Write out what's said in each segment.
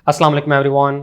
अस्सलाम वालेकुम everyone.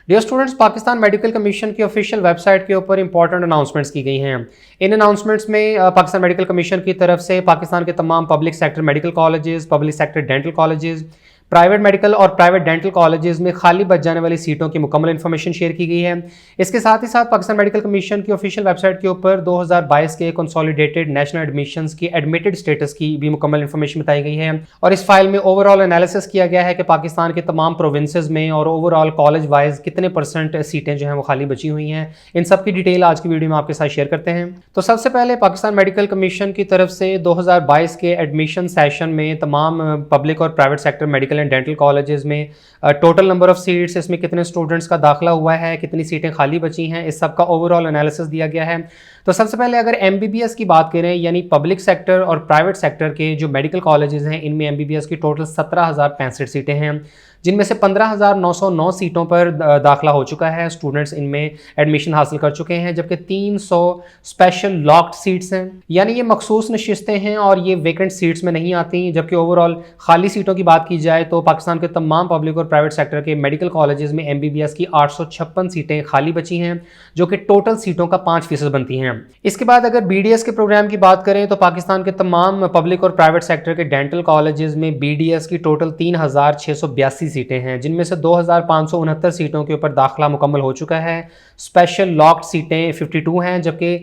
Dear students, Pakistan medical commission की ऑफिशियल वेबसाइट के ऊपर इंपॉर्टेंट अनाउंसमेंट्स की गई हैं। इन अनाउंसमेंट्स में पाकिस्तान मेडिकल कमीशन की तरफ से पाकिस्तान के तमाम public sector medical colleges, public sector dental colleges, private medical और प्राइवेट डेंटल कॉलेजेस में खाली बच जाने वाली सीटों की मुकम्मल इन्फॉर्मेशन शेयर की गई है। इसके साथ ही साथ पाकिस्तान मेडिकल कमीशन की ऑफिशियल वेबसाइट के ऊपर 2022 के कंसोलिडेटेड नेशनल एडमिशंस की एडमिटेड स्टेटस की भी मुकम्मल इन्फॉर्मेशन बताई गई है। और इस फाइल में ओवरऑल एनालिसिस किया गया है कि पाकिस्तान के तमाम प्रोविंसेस में और ओवरऑल कॉलेज वाइज कितने % सीटें जो हैं वो खाली बची हुई हैं। इन सब की डिटेल आज की वीडियो में आपके साथ शेयर करते हैं। तो सबसे पहले पाकिस्तान मेडिकल कमीशन की तरफ से 2022 के एडमिशन सेशन में तमाम पब्लिक और private sector medical and dental colleges में टोटल नंबर ऑफ सीट्स, इसमें कितने स्टूडेंट्स का दाखिला हुआ है, कितनी सीटें खाली बची हैं, इस सब का ओवरऑल एनालिसिस दिया गया है। तो सबसे पहले अगर MBBS की बात करें, यानी पब्लिक सेक्टर और प्राइवेट सेक्टर के जो मेडिकल कॉलेजेस हैं, इनमें MBBS की टोटल 17,065 सीटें हैं, जिनमें से 15,909 सीटों पर दाखिला हो चुका है। स्टूडेंट्स इनमें एडमिशन हासिल कर चुके हैं, जबकि 300 स्पेशल लॉक्ड सीट्स हैं, यानी ये मखसूस नशिस्तें हैं और ये वेकेंट सीट्स में नहीं आती। जबकि ओवरऑल खाली सीटों की बात की जाए तो पाकिस्तान के तमाम पब्लिक और प्राइवेट सेक्टर के मेडिकल कॉलेजेस में MBBS की 856 सीटें खाली बची हैं, जो कि टोटल सीटों का 5% बनती हैं। इसके बाद अगर BDS के प्रोग्राम की बात करें तो पाकिस्तान के तमाम पब्लिक और प्राइवेट सेक्टर के डेंटल कॉलेजेस में BDS की टोटल 3,682 सीटें हैं, जिनमें से 2,569 सीटों के ऊपर दाखिला मुकम्मल हो चुका है। स्पेशल लॉक्ड सीटें 52 हैं, जबकि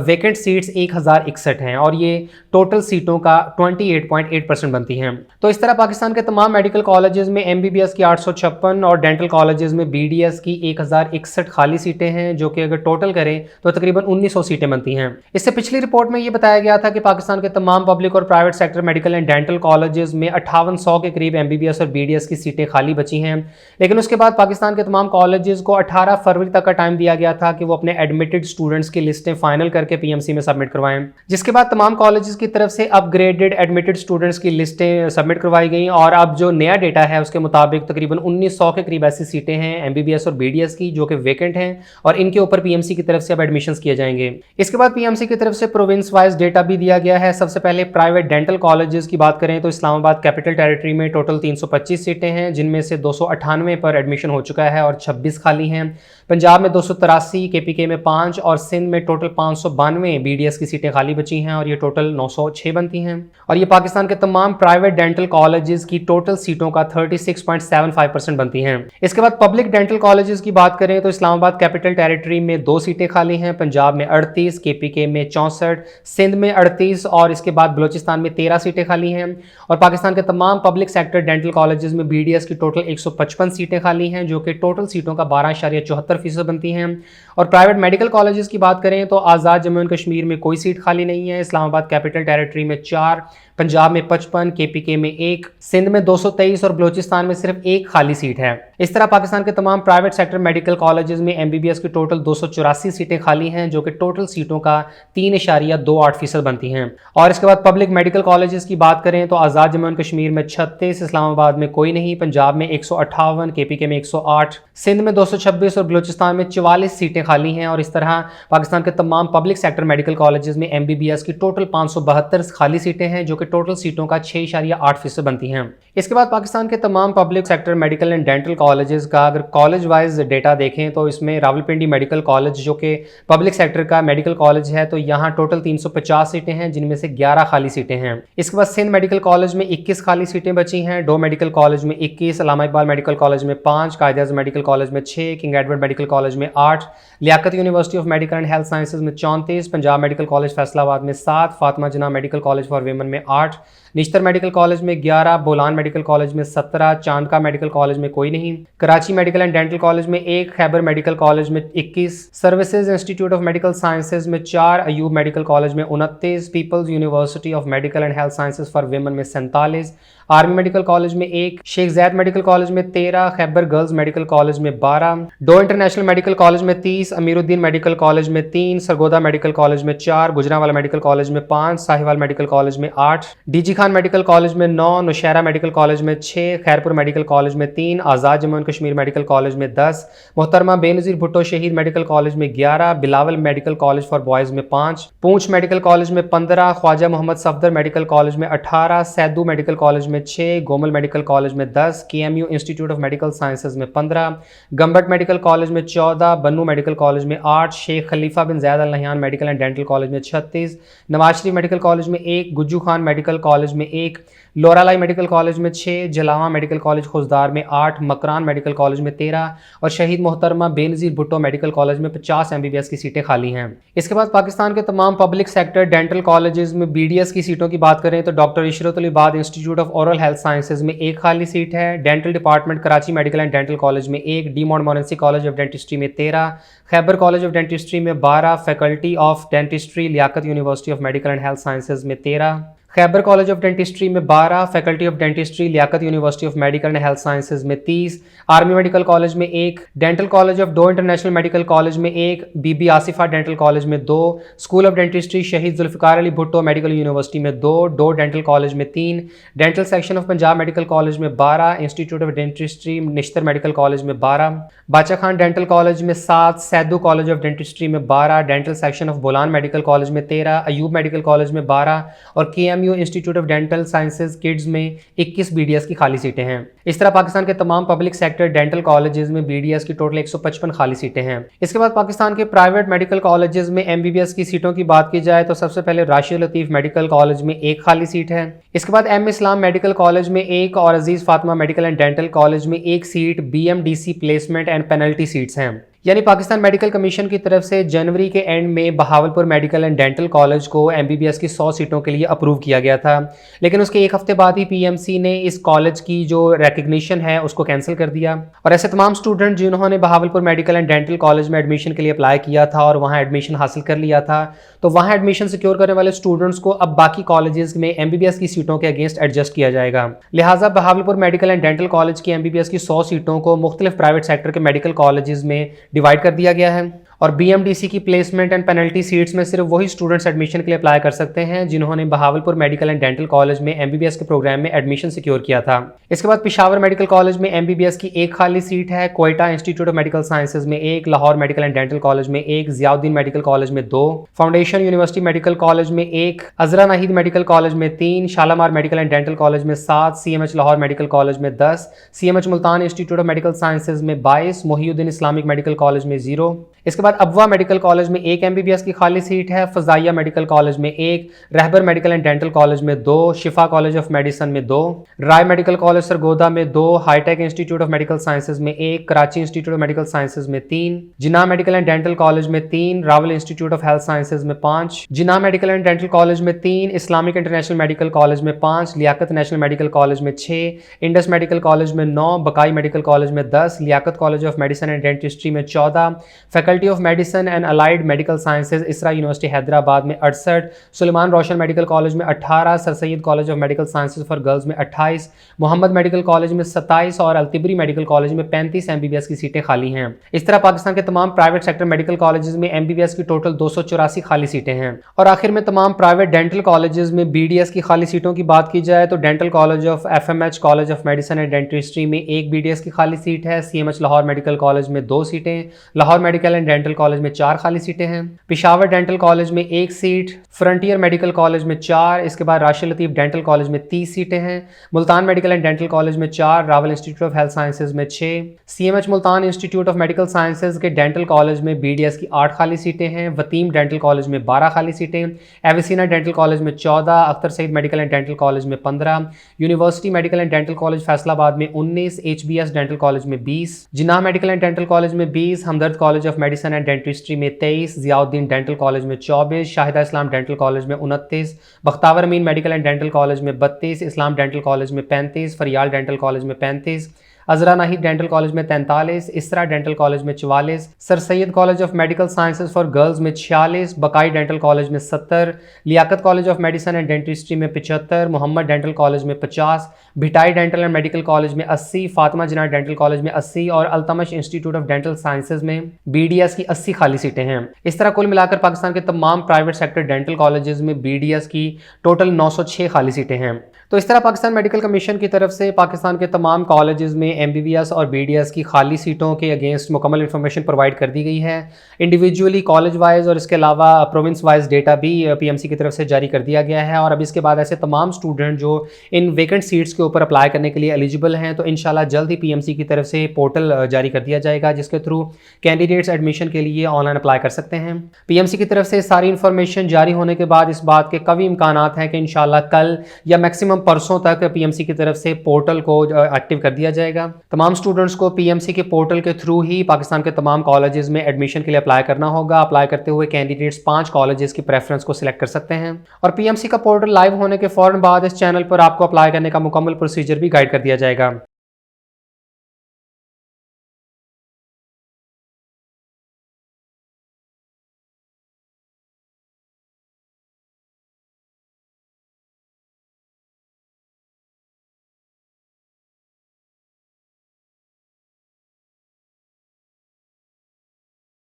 वेकेंट सीट्स 1,061 हैं और ये टोटल सीटों का 28.8% बनती हैं। तो इस तरह पाकिस्तान के तमाम मेडिकल कॉलेजेस में MBBS की 856 और डेंटल कॉलेजेस में BDS की 1,061 खाली सीटें हैं, जो कि अगर टोटल करें तो तकरीबन 1,900 सीटें बनती हैं। इससे पिछली रिपोर्ट में ये बताया गया था कि पाकिस्तान के तमाम पब्लिक और private sector medical and dental colleges में 5800 के करीब MBBS और BDS की सीटें खाली बची हैं। लेकिन उसके बाद पाकिस्तान के तमाम कॉलेजेस को 18 फरवरी तक का टाइम दिया गया था कि वो अपने एडमिटेड स्टूडेंट्स की लिस्टें फाइनल करके PMC में सबमिट करवाएं, जिसके बाद तमाम कॉलेजेस की तरफ से अपग्रेडेड एडमिटेड स्टूडेंट्स की लिस्टें सबमिट करवाई गई। और अब जो नया डेटा है उसके मुताबिक तकरीबन 1,900 के करीब ऐसी सीटें हैं MBBS और BDS की, जो कि वेकेंट हैं और इनके ऊपर PMC की तरफ से अब एडमिशंस किए जाएंगे। इसके बाद PMC की तरफ से प्रोविंस वाइज डेटा भी दिया गया है। सबसे पहले प्राइवेट डेंटल कॉलेजेस की बात करें तो इस्लामाबाद कैपिटल टेरिटरी में टोटल 325 सीटें हैं, जिनमें से 298 पर एडमिशन हो चुका है और 26 खाली हैं। पंजाब में 283, KPK में 5 और सिंध में टोटल 592 BDS की सीटें खाली बची हैं और ये टोटल 906 बनती हैं। और ये पाकिस्तान के तमाम प्राइवेट डेंटल कॉलेजेस की टोटल सीटों का 36.75% बनती हैं। इसके बाद पब्लिक डेंटल कॉलेजेस की बात करें तो इस्लामाबाद कैपिटल टेरिटरी में 2 सीटें खाली हैं, पंजाब में 38, KPK में 64, सिंध में 38 और इसके बाद बलूचिस्तान में 13 सीटें खाली हैं। और पाकिस्तान के तमाम पब्लिक सेक्टर डेंटल कॉलेजेस में BDS की टोटल 155 सीटें खाली हैं, जो कि टोटल सीटों का 12.74% बनती हैं। और प्राइवेट मेडिकल कॉलेजेस की बात करें तो आज़ाद जम्मू एंड कश्मीर में कोई सीट खाली नहीं है, इस्लामाबाद कैपिटल टेरिटरी में 4, पंजाब में 55, KPK में 1, सिंध में 223 और बलूचिस्तान में सिर्फ 1 खाली सीट है। इस तरह पाकिस्तान के तमाम प्राइवेट सेक्टर मेडिकल कॉलेजेस में MBBS की टोटल 284 सीटें खाली हैं, जो कि टोटल सीटों का 3.28% बनती हैं। और इसके बाद पब्लिक मेडिकल कॉलेजेस की बात करें तो आज़ाद जम्मू एंड कश्मीर में 36, इस्लामाबाद में कोई नहीं, पंजाब में 158, KPK में 108, सिंध में 226 और बलूचिस्तान में 44 सीटें खाली हैं। और इस तरह पाकिस्तान के तमाम पब्लिक सेक्टर मेडिकल कॉलेजेस में MBBS की टोटल 572 खाली सीटें हैं, जो कि टोटल सीटों का 6.8% बनती हैं। इसके बाद पाकिस्तान के तमाम public sector medical and dental colleges का अगर कॉलेज वाइज डेटा देखें तो इसमें रावलपिंडी मेडिकल कॉलेज, जो कि पब्लिक सेक्टर का मेडिकल कॉलेज है, तो यहाँ टोटल 350 सीटें हैं, जिनमें से 11 खाली सीटें हैं। इसके बाद सिंध मेडिकल कॉलेज में 21 खाली सीटें बची हैं, डो मेडिकल कॉलेज में 21, अल्लामा इकबाल मेडिकल कॉलेज में 5, कायद-ए-आज़म मेडिकल कॉलेज में 6, किंग एडवर्ड मेडिकल कॉलेज में 8, Liaquat university of medical and health sciences में 34, पंजाब मेडिकल कॉलेज फैसलाबाद में 7, Fatima Jinnah medical college for women में 8, निश्तर मेडिकल कॉलेज में 11, बोलान मेडिकल कॉलेज में 17, चांदका मेडिकल कॉलेज में कोई नहीं, Karachi medical and dental college में 1, खैबर मेडिकल कॉलेज में 21, services institute of medical sciences में 4, अयूब मेडिकल कॉलेज में 29, peoples university of medical and health sciences for women में 47, आर्मी मेडिकल कॉलेज में 1, शेख ज़ैद मेडिकल कॉलेज में 13, खैबर गर्ल्स मेडिकल कॉलेज में 12, डो इंटरनेशनल मेडिकल कॉलेज में 30, Amiruddin medical college में 3, Sargodha medical college में 4, Gujranwala medical college में 5, साहिवाल मेडिकल कॉलेज में 8, डीजी खान मेडिकल कॉलेज में 9, नौशहरा मेडिकल कॉलेज में 6, खैरपुर मेडिकल कॉलेज में 3, Azad Jammu and Kashmir medical college में 10, मोहतरमा बेनज़ीर भुट्टो शहीद मेडिकल कॉलेज में 11, Bilawal medical college for boys में 5, पूंछ मेडिकल कॉलेज में 15, ख्वाजा मोहम्मद सफदर मेडिकल कॉलेज में 18, सैदू मेडिकल कॉलेज में 6, गोमल मेडिकल कॉलेज में 10, KMU institute of medical sciences में 15, गम्बट मेडिकल कॉलेज में 14, बन्नू मेडिकल कॉलेज में 8, Sheikh Khalifa bin Zayed Al Nahyan medical and dental college में 36, Nawaz Sharif medical college में 1, गुज्जू खान मेडिकल कॉलेज में 1, लोरालाई मेडिकल कॉलेज में 6, जलावा मेडिकल कॉलेज खुजदार में 8, मकरान मेडिकल कॉलेज में 13 और शहीद मोहतरमा बेनज़ीर भुट्टो मेडिकल कॉलेज में 50 MBBS की सीटें खाली हैं। इसके बाद पाकिस्तान के तमाम पब्लिक सेक्टर डेंटल कॉलेजेस में BDS की सीटों की बात करें तो doctor Ishrat ul Ibad institute of oral health sciences में 1 खाली सीट है, dental department Karachi medical and dental college में 1, de Montmorency college of dentistry में 13, खैबर कॉलेज ऑफ डेंटिस्ट्री में 12, faculty of dentistry Liaquat university of medical and health sciences में 13, खैबर कॉलेज ऑफ डेंटिस्ट्री में 12, faculty of dentistry Liaquat university of medical and health sciences में 30, army medical college में 1, dental college of दो international medical college में 1, बीबी Asifa dental college में 2, school of dentistry शहीद Zulfikar Ali Bhutto medical university में 2 dental college में 3, dental section of Punjab medical college में 12, institute of dentistry Nishtar medical college में 12, बाचा खान डेंटल कॉलेज में 7, सैदू कॉलेज ऑफ डेंटिस्ट्री में 12, dental section of Bolan medical college में 13, अयूब मेडिकल कॉलेज में 12 और KMU institute of dental sciences kids में 21 BDS की खाली सीटें हैं। इस तरह पाकिस्तान के तमाम पब्लिक सेक्टर डेंटल कॉलेजेस में BDS की टोटल 155 खाली सीटें हैं। इसके बाद पाकिस्तान के प्राइवेट मेडिकल कॉलेजेस में MBBS की सीटों की बात की जाए तो सबसे पहले राशिद लतीफ़ मेडिकल कॉलेज में 1 खाली सीट है। इसके बाद M इस्लाम मेडिकल कॉलेज में 1 और Aziz Fatima medical and dental college में 1 seat BMDC placement and penalty seats हैं। यानी पाकिस्तान मेडिकल कमीशन की तरफ से जनवरी के एंड में Bahawalpur medical and dental college को MBBS की 100 सीटों के लिए अप्रूव किया गया था, लेकिन उसके 1 हफ्ते बाद ही PMC ने इस कॉलेज की जो रिकग्निशन है उसको कैंसिल कर दिया। और ऐसे तमाम स्टूडेंट जिन्होंने Bahawalpur medical and dental college में एडमिशन के लिए अप्लाई किया था और वहाँ एडमिशन हासिल कर लिया था, तो वहाँ एडमिशन सिक्योर करने वाले स्टूडेंट्स को अब बाकी कॉलेजेस में MBBS की सीटों के अगेंस्ट एडजस्ट किया जाएगा। लिहाजा Bahawalpur medical and dental college की MBBS की 100 सीटों को मुख्तलिफ प्राइवेट सेक्टर के मेडिकल कॉलेजेस में डिवाइड कर दिया गया है और BMDC की प्लेसमेंट एंड पेनल्टी सीट्स में सिर्फ वही स्टूडेंट्स एडमिशन के लिए अप्लाई कर सकते हैं जिन्होंने Bahawalpur medical and dental college में MBBS के प्रोग्राम में एडमिशन सिक्योर किया था। इसके बाद पिशावर मेडिकल कॉलेज में MBBS की 1 खाली सीट है, Quetta institute of medical sciences में 1, Lahore medical and dental college में 1, जियाउद्दीन मेडिकल कॉलेज में 2, फाउंडेशन यूनिवर्सिटी मेडिकल कॉलेज में 1, अजरा नाहिद मेडिकल कॉलेज में 3, Shalamar medical and dental college में 7, CMH लाहौर मेडिकल कॉलेज में 10, CMH Multan institute of medical sciences में 22, मोहिउद्दीन इस्लामिक मेडिकल कॉलेज में 0। इसके बाद अबवा मेडिकल कॉलेज में 1 MBBS की खाली सीट है, फजाइया मेडिकल कॉलेज में 1, रहबर मेडिकल एंड डेंटल कॉलेज में 2, शिफा कॉलेज ऑफ मेडिसिन में 2, राय मेडिकल कॉलेज सरगोदा में 2, hitech institute of medical sciences में 1, Karachi institute of medical sciences में 3, Jinnah medical and dental college में 3, Rawal institute of health sciences में 5, Jinnah medical and dental college में 3, Islamic international medical college में 5, Liaquat national medical college में 6, Indus medical college में 9, बकाई medical college में 10, Liaquat college of medicine and dentistry में 14, faculty of medicine and allied medical sciences Isra university Hyderabad में 68, Suleman Roshan medical college में 18, sir Syed college of medical sciences for girls में 28, Mohammad medical college में 27 और Altibri medical college में 35 MBBS की सीटें खाली हैं। इस तरह पाकिस्तान के तमाम प्राइवेट सेक्टर मेडिकल कॉलेजेस में MBBS की टोटल 284 खाली सीटें हैं। और आखिर में तमाम प्राइवेट डेंटल कॉलेजेस में BDS की खाली सीटों की बात की जाए तो dental college of FMH college of medicine and dentistry में 1 BDS की खाली सीट है, CMH लाहौर मेडिकल कॉलेज में 2 सीटें, Lahore medical and dental college में 4 खाली सीटें हैं, पिशावर डेंटल कॉलेज में 1 सीट, फ्रंटियर मेडिकल कॉलेज में 4, इसके बाद राशिद लतीफ़ डेंटल कॉलेज में 30 सीटें हैं, Multan medical and dental college में 4, Rawal institute of health sciences में 6, CMH Multan institute of medical sciences के डेंटल कॉलेज में BDS की 8 खाली सीटें हैं, वतीम डेंटल कॉलेज में 12 खाली सीटें, एविसिना डेंटल कॉलेज में 14, Akhtar Saeed medical and dental college में 15, university medical and dental college Faisalabad में 19, HBS डेंटल कॉलेज में 20, Jinnah medical and dental college में 20, Hamdard college of medicine and dentistry में 23, जियाउद्दीन डेंटल कॉलेज में 24, शाहिदा इस्लाम डेंटल कॉलेज में 29, बख्तावर अमीन मेडिकल एंड डेंटल कॉलेज में 32, इस्लाम dental college में 35, फरियाल dental college में 35, अजरा नाहिद डेंटल कॉलेज में 43, इसरा डेंटल कॉलेज में 44, sir Syed college of medical sciences for girls में 46, बकाई डेंटल कॉलेज में 70, Liaquat college of medicine and dentistry में 75, मोहम्मद डेंटल कॉलेज में 50, Bhitai dental and medical college में 80, फातिमा जिन्ना डेंटल कॉलेज में 80 और Altamash institute of dental sciences में BDS की 80 खाली सीटें हैं। इस तरह कुल मिलाकर पाकिस्तान के तमाम प्राइवेट सेक्टर डेंटल कॉलेजेस में BDS की टोटल 906 खाली सीटें हैं। तो इस तरह पाकिस्तान मेडिकल कमीशन की तरफ से पाकिस्तान के तमाम कॉलेजेस में MBBS और BDS की खाली सीटों के अगेंस्ट मुकम्मल इन्फॉर्मेशन प्रोवाइड कर दी गई है। इंडिविजुअली कॉलेज वाइज और इसके अलावा प्रोविंस वाइज डेटा भी PMC की तरफ से जारी कर दिया गया है। और अब इसके बाद ऐसे तमाम स्टूडेंट जो इन वेकेंट सीट्स के ऊपर अप्लाई करने के लिए एलिजिबल हैं, तो इंशाल्लाह जल्द ही PMC की तरफ से पोर्टल जारी कर दिया जाएगा, जिसके थ्रू कैंडिडेट्स एडमिशन के लिए ऑनलाइन अप्लाई कर सकते हैं। PMC की तरफ से सारी इन्फॉर्मेशन जारी होने के बाद इस बात के कभी इम्कानात हैं कि इंशाल्लाह कल या मैक्सिमम परसों तक PMC की तरफ से पोर्टल को एक्टिव कर दिया जाएगा। तमाम स्टूडेंट्स को PMC के पोर्टल के थ्रू ही पाकिस्तान के तमाम कॉलेजेस में एडमिशन के लिए अप्लाई करना होगा। अप्लाई करते हुए कैंडिडेट्स 5 कॉलेजेस की प्रेफरेंस को सिलेक्ट कर सकते हैं और PMC का पोर्टल लाइव होने के फौरन बाद इस चैनल पर आपको अप्लाई करने का मुकम्मल प्रोसीजर भी गाइड कर दिया जाएगा।